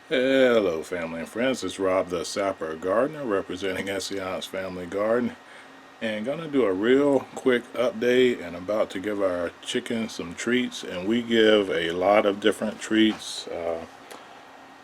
Hello family and friends, it's Rob the Sapper Gardener representing Essayons Family Garden, and gonna do a real quick update and about to give our chickens some treats. And we give a lot of different treats,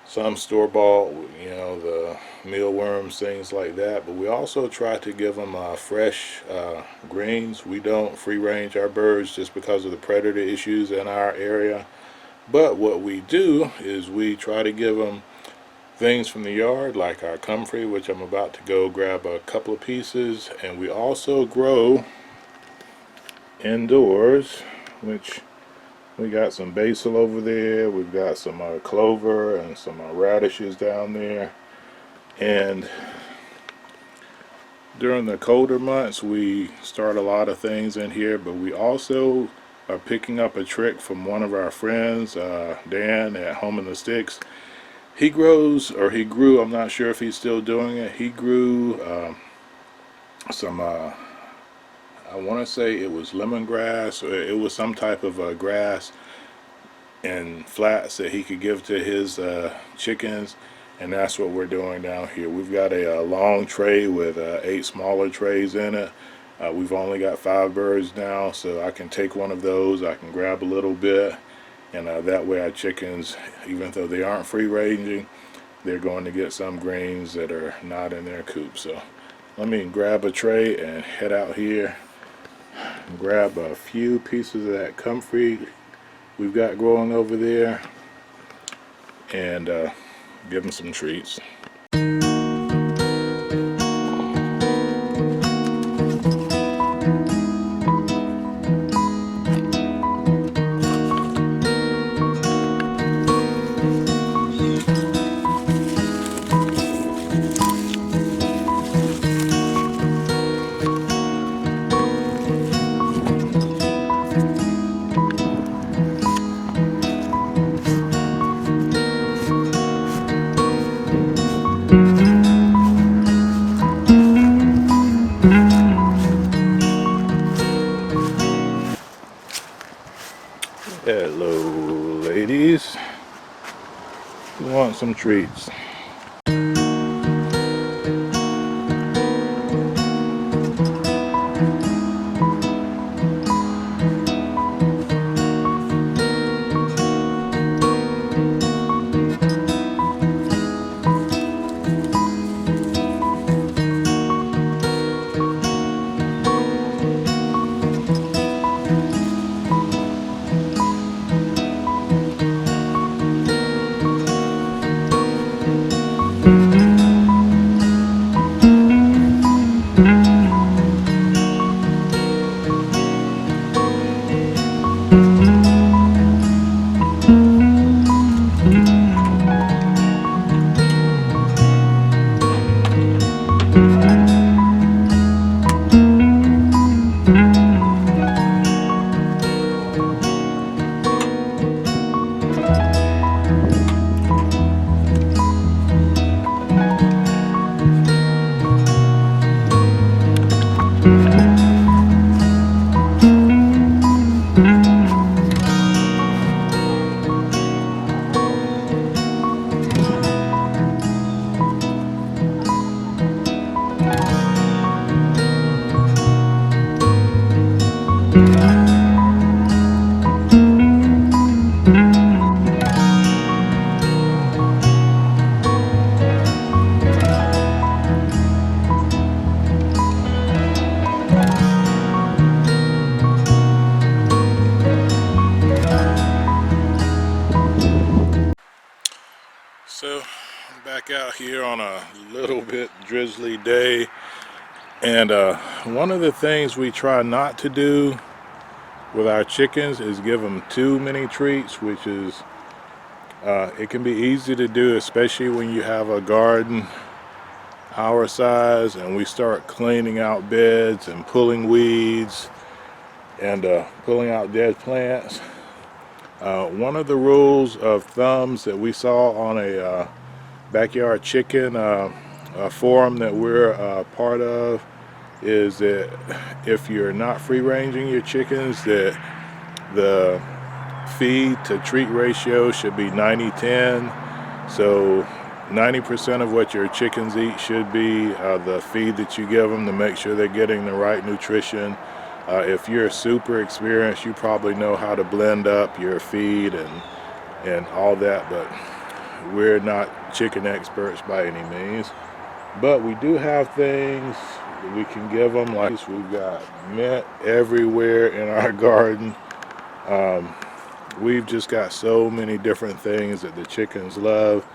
some store-bought, the mealworms, things like that, but we also try to give them fresh greens. We don't free range our birds just because of the predator issues in our area, but what we do is we try to give them things from the yard like our comfrey, which I'm about to go grab a couple of pieces. And we also grow indoors, which we got some basil over there, we've got some clover and some radishes down there. And during the colder months we start a lot of things in here, but we also are picking up a trick from one of our friends, Dan at Home in the Sticks. He grew, I'm not sure if he's still doing it, he grew some, I want to say it was lemongrass, or it was some type of grass in flats that he could give to his chickens, and that's what we're doing down here. We've got a long tray with 8 smaller trays in it. We've only got 5 birds now, so I can take one of those, I can grab a little bit, and that way our chickens, even though they aren't free ranging, they're going to get some greens that are not in their coop. So let me grab a tray and head out here and grab a few pieces of that comfrey we've got growing over there, and give them some treats. Hello ladies, who want some treats? So I'm back out here on a little bit drizzly day, and one of the things we try not to do with our chickens is give them too many treats, which is it can be easy to do, especially when you have a garden our size and we start cleaning out beds and pulling weeds and pulling out dead plants. One of the rules of thumbs that we saw on a backyard chicken forum that we're part of is that if you're not free ranging your chickens, that the feed to treat ratio should be 90-10. So 90% of what your chickens eat should be the feed that you give them to make sure they're getting the right nutrition. If you're super experienced, you probably know how to blend up your feed and all that, but we're not chicken experts by any means. But we do have things that we can give them, like we've got mint everywhere in our garden. We've just got so many different things that the chickens love,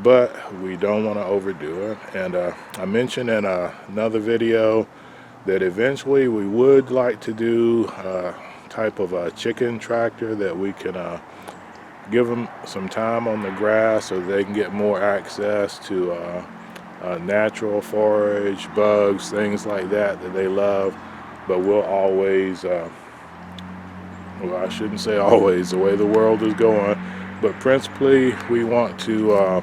but we don't want to overdo it. And I mentioned in another video that eventually we would like to do a type of a chicken tractor that we can give them some time on the grass so they can get more access to natural forage, bugs, things like that they love. But we'll always, well, I shouldn't say always, the way the world is going, but principally we want to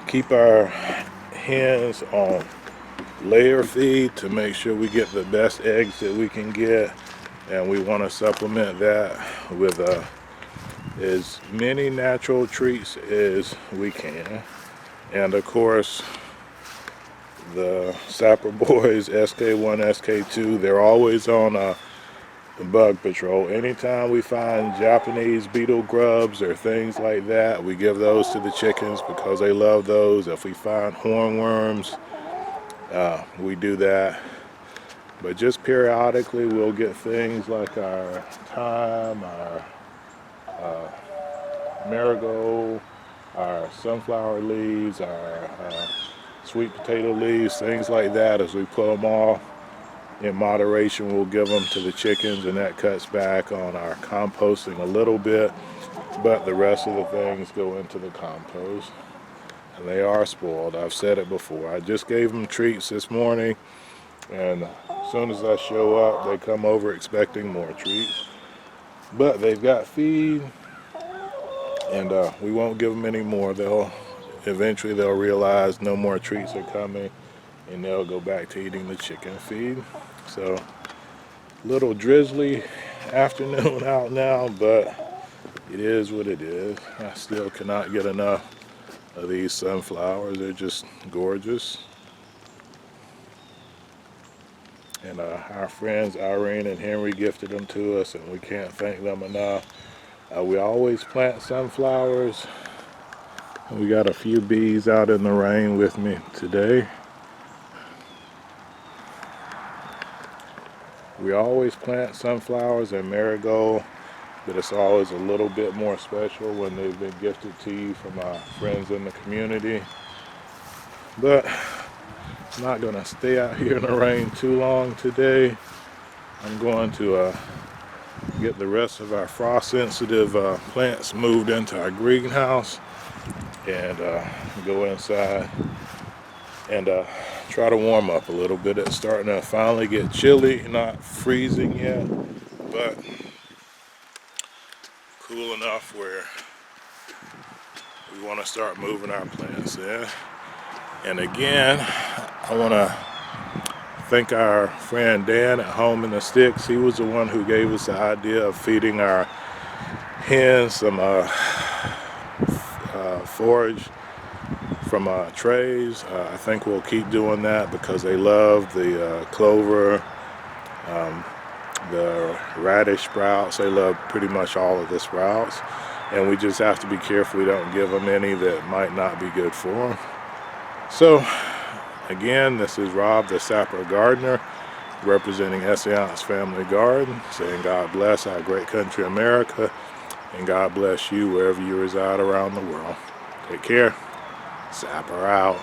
keep our hens on layer feed to make sure we get the best eggs that we can get, and we want to supplement that with as many natural treats as we can. And of course the Sapper boys, SK1, SK2, they're always on bug patrol. Anytime we find Japanese beetle grubs or things like that, we give those to the chickens because they love those. If we find hornworms, we do that. But just periodically we'll get things like our thyme, our marigold, our sunflower leaves, our sweet potato leaves, things like that. As we pull them off in moderation, we'll give them to the chickens, and that cuts back on our composting a little bit, but the rest of the things go into the compost, and they are spoiled. I've said it before. I just gave them treats this morning, and as soon as I show up they come over expecting more treats, but they've got feed, and we won't give them any more. Eventually they'll realize no more treats are coming, and they'll go back to eating the chicken feed. So little drizzly afternoon out now, but it is what it is. I still cannot get enough of these sunflowers. They're just gorgeous. And our friends Irene and Henry gifted them to us, and we can't thank them enough. We always plant sunflowers. We got a few bees out in the rain with me today. We always plant sunflowers and marigold, but it's always a little bit more special when they've been gifted to you from our friends in the community. But I'm not going to stay out here in the rain too long today. I'm going to get the rest of our frost-sensitive plants moved into our greenhouse and go inside and try to warm up a little bit. It's starting to finally get chilly, not freezing yet, but cool enough where we want to start moving our plants in. And again, I want to thank our friend Dan at Home in the Sticks. He was the one who gave us the idea of feeding our hens some forage from trays. I think we'll keep doing that because they love the clover, the radish sprouts. They love pretty much all of the sprouts, and we just have to be careful we don't give them any that might not be good for them. So again, this is Rob the Sapper Gardener, representing Essayons Family Garden, saying God bless our great country America, and God bless you wherever you reside around the world. Take care. Sapper out.